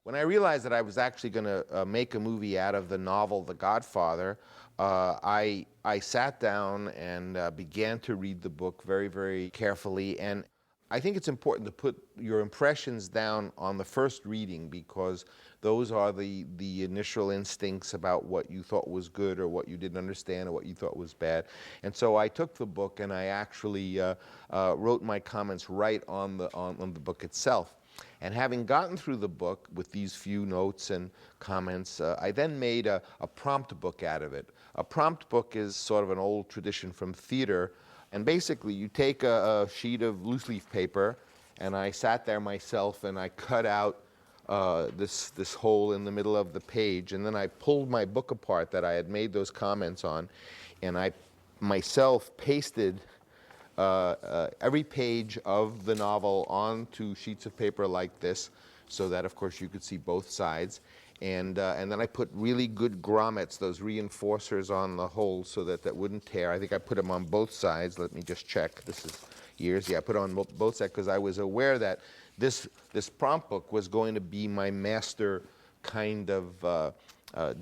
When I realized that I was actually going to make a movie out of the novel The Godfather, I sat down and began to read the book very, very carefully. And I think it's important to put your impressions down on the first reading, because those are the initial instincts about what you thought was good or what you didn't understand or what you thought was bad. And so I took the book and I actually wrote my comments right on the book itself. And having gotten through the book with these few notes and comments, I then made a prompt book out of it. A prompt book is sort of an old tradition from theater. And basically, you take a sheet of loose leaf paper, and I sat there myself and I cut out this hole in the middle of the page. And then I pulled my book apart that I had made those comments on, and I myself pasted every page of the novel onto sheets of paper like this, so that, of course, you could see both sides. And then I put really good grommets, those reinforcers, on the holes so that that wouldn't tear. I think I put them on both sides. Let me just check. This is years. Yeah, I put it on both sides because I was aware that this prompt book was going to be my master kind of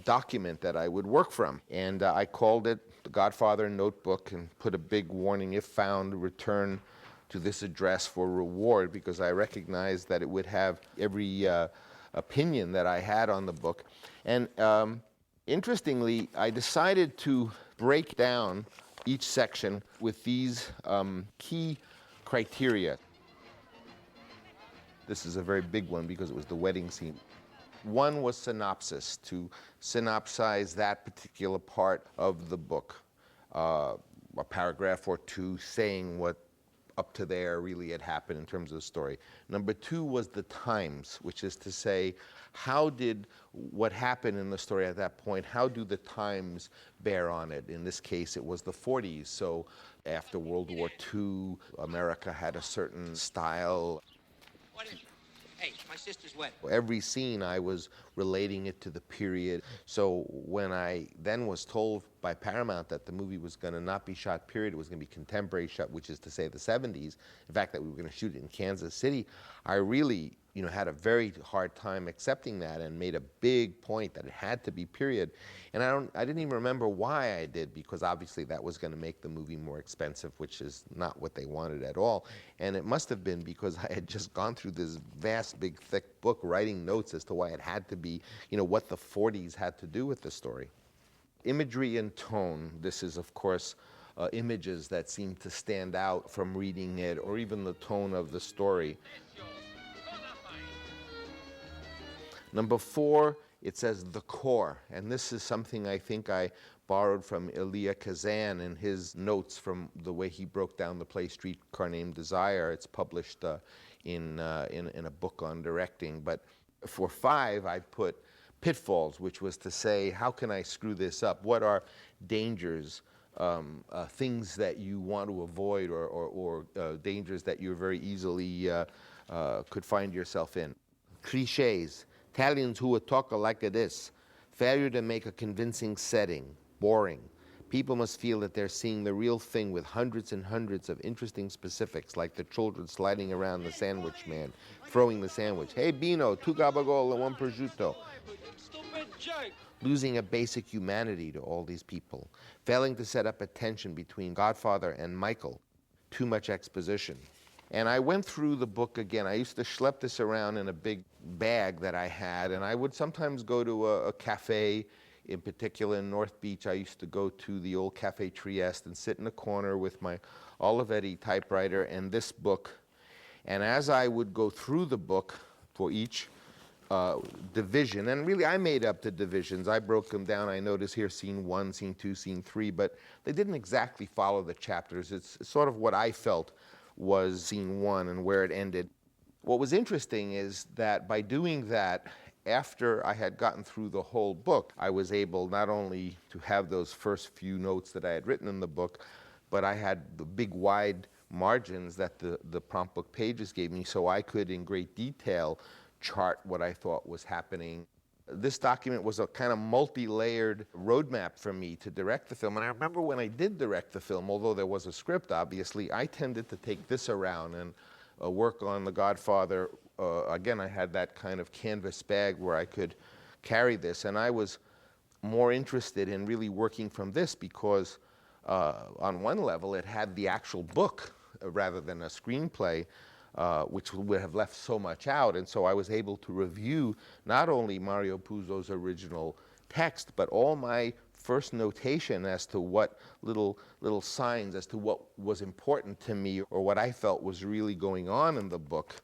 document that I would work from. And I called it The Godfather Notebook and put a big warning: if found, return to this address for reward, because I recognized that it would have every opinion that I had on the book. And interestingly, I decided to break down each section with these key criteria. This is a very big one because it was the wedding scene. One was synopsis, to synopsize that particular part of the book, a paragraph or two saying what up to there really had happened in terms of the story. Number two was the times, which is to say, how did what happened in the story at that point, how do the times bear on it? In this case, it was the 40s, so after World War II, America had a certain style. What is it? Hey, my sister's wedding. Every scene I was relating it to the period. So when I then was told by Paramount that the movie was going to not be shot period, it was going to be contemporary shot, which is to say the 70s, in fact that we were going to shoot it in Kansas City, I really had a very hard time accepting that and made a big point that it had to be period. And I didn't even remember why I did, because obviously that was going to make the movie more expensive, which is not what they wanted at all. And it must have been because I had just gone through this vast, big, thick book writing notes as to why it had to be, what the 40s had to do with the story. Imagery and tone. This is, of course, images that seem to stand out from reading it, or even the tone of the story. Number four, it says the core, and this is something I think I borrowed from Elia Kazan in his notes from the way he broke down the play Streetcar Named Desire. It's published in a book on directing. But for five, I put pitfalls, which was to say, how can I screw this up? What are dangers, things that you want to avoid, or dangers that you very easily could find yourself in? Cliches. Italians who would talk like this. Failure to make a convincing setting. Boring. People must feel that they're seeing the real thing with hundreds and hundreds of interesting specifics, like the children sliding around the sandwich man, throwing the sandwich. Hey, Bino, 2 gabagool and 1 prosciutto. Losing a basic humanity to all these people. Failing to set up a tension between Godfather and Michael. Too much exposition. And I went through the book again. I used to schlep this around in a big bag that I had, and I would sometimes go to a cafe, in particular in North Beach. I used to go to the old Cafe Trieste and sit in a corner with my Olivetti typewriter and this book. And as I would go through the book for each division, and really I made up the divisions. I broke them down. I noticed here scene 1, scene 2, scene 3, but they didn't exactly follow the chapters. It's sort of what I felt was scene 1 and where it ended. What was interesting is that by doing that, after I had gotten through the whole book, I was able not only to have those first few notes that I had written in the book, but I had the big wide margins that the prompt book pages gave me, so I could in great detail chart what I thought was happening. This document was a kind of multi-layered roadmap for me to direct the film. And I remember when I did direct the film, although there was a script, obviously, I tended to take this around and work on The Godfather again, I had that kind of canvas bag where I could carry this, and I was more interested in really working from this because on one level it had the actual book rather than a screenplay, which would have left so much out, and so I was able to review not only Mario Puzo's original text, but all my first notation as to what little signs as to what was important to me or what I felt was really going on in the book.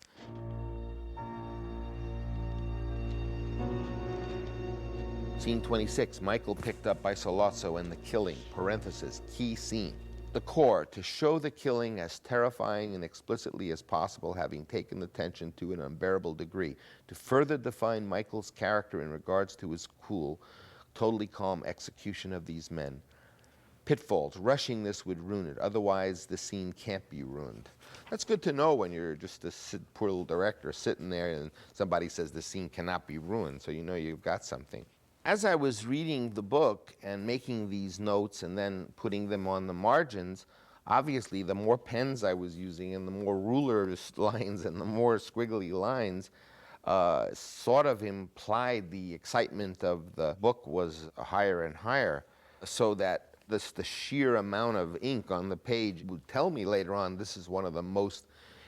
Scene 26, Michael picked up by Sollozzo and the killing, parenthesis, key scene. The core, to show the killing as terrifying and explicitly as possible, having taken the tension to an unbearable degree, to further define Michael's character in regards to his cool, totally calm execution of these men. Pitfalls, rushing this would ruin it, otherwise the scene can't be ruined. That's good to know when you're just a poor little director sitting there and somebody says the scene cannot be ruined, so you know you've got something. As I was reading the book and making these notes and then putting them on the margins, obviously the more pens I was using and the more ruler lines and the more squiggly lines sort of implied the excitement of the book was higher and higher, so that the sheer amount of ink on the page would tell me later on this is one of the most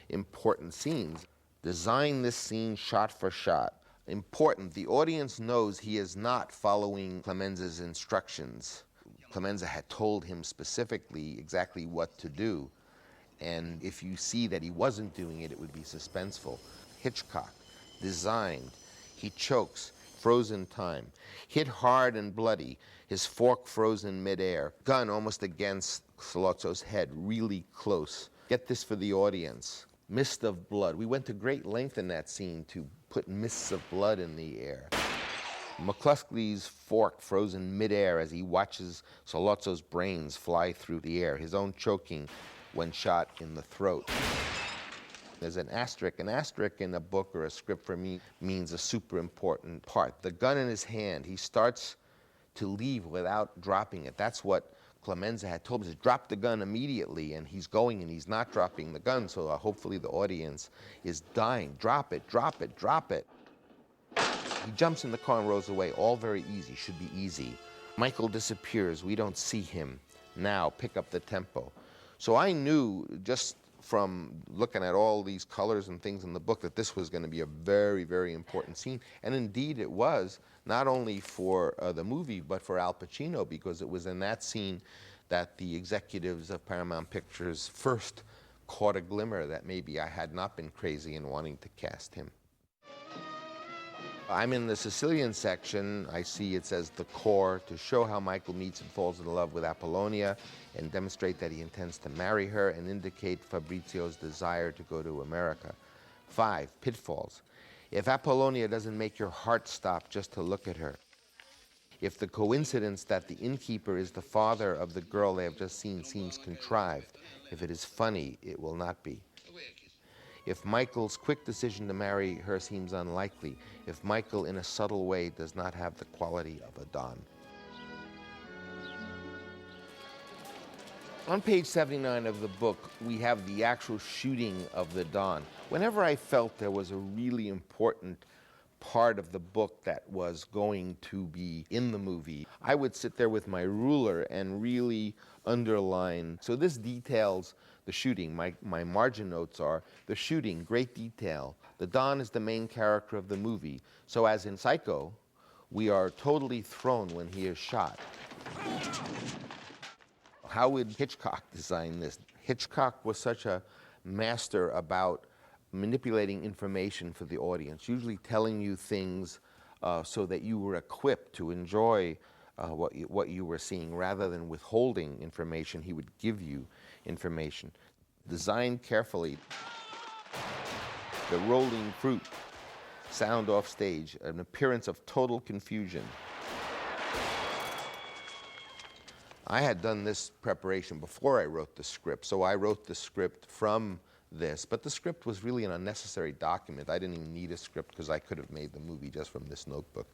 important scenes. Design this scene shot for shot. Important, the audience knows he is not following Clemenza's instructions. Clemenza had told him specifically exactly what to do, and if you see that he wasn't doing it, it would be suspenseful. Hitchcock, designed, he chokes, frozen time, hit hard and bloody, his fork frozen midair, gun almost against Sollozzo's head, really close. Get this for the audience. Mist of blood. We went to great length in that scene to put mists of blood in the air. McCluskey's fork frozen midair as he watches Sollozzo's brains fly through the air, his own choking when shot in the throat. There's an asterisk. An asterisk in a book or a script for me means a super important part. The gun in his hand, he starts to leave without dropping it. That's what Clemenza had told me, drop the gun immediately, and he's going and he's not dropping the gun, so hopefully the audience is dying. Drop it, drop it, drop it. He jumps in the car and rolls away, all very easy, should be easy. Michael disappears, we don't see him. Now, pick up the tempo. So I knew just from looking at all these colors and things in the book that this was going to be a very, very important scene. And indeed it was, not only for the movie, but for Al Pacino, because it was in that scene that the executives of Paramount Pictures first caught a glimmer that maybe I had not been crazy in wanting to cast him. I'm in the Sicilian section. I see it says the core, to show how Michael meets and falls in love with Apollonia and demonstrate that he intends to marry her and indicate Fabrizio's desire to go to America. 5, pitfalls. If Apollonia doesn't make your heart stop just to look at her, if the coincidence that the innkeeper is the father of the girl they have just seen seems contrived, if it is funny, it will not be. If Michael's quick decision to marry her seems unlikely, if Michael in a subtle way does not have the quality of a Don. On page 79 of the book, we have the actual shooting of the Don. Whenever I felt there was a really important part of the book that was going to be in the movie, I would sit there with my ruler and really underline. So this details the shooting. My margin notes are the shooting, great detail. The Don is the main character of the movie. So as in Psycho, we are totally thrown when he is shot. How would Hitchcock design this? Hitchcock was such a master about manipulating information for the audience, usually telling you things so that you were equipped to enjoy what you were seeing. Rather than withholding information, he would give you information. Designed carefully. The rolling fruit, sound off stage, an appearance of total confusion. I had done this preparation before I wrote the script, so I wrote the script from this, but the script was really an unnecessary document. I didn't even need a script because I could have made the movie just from this notebook.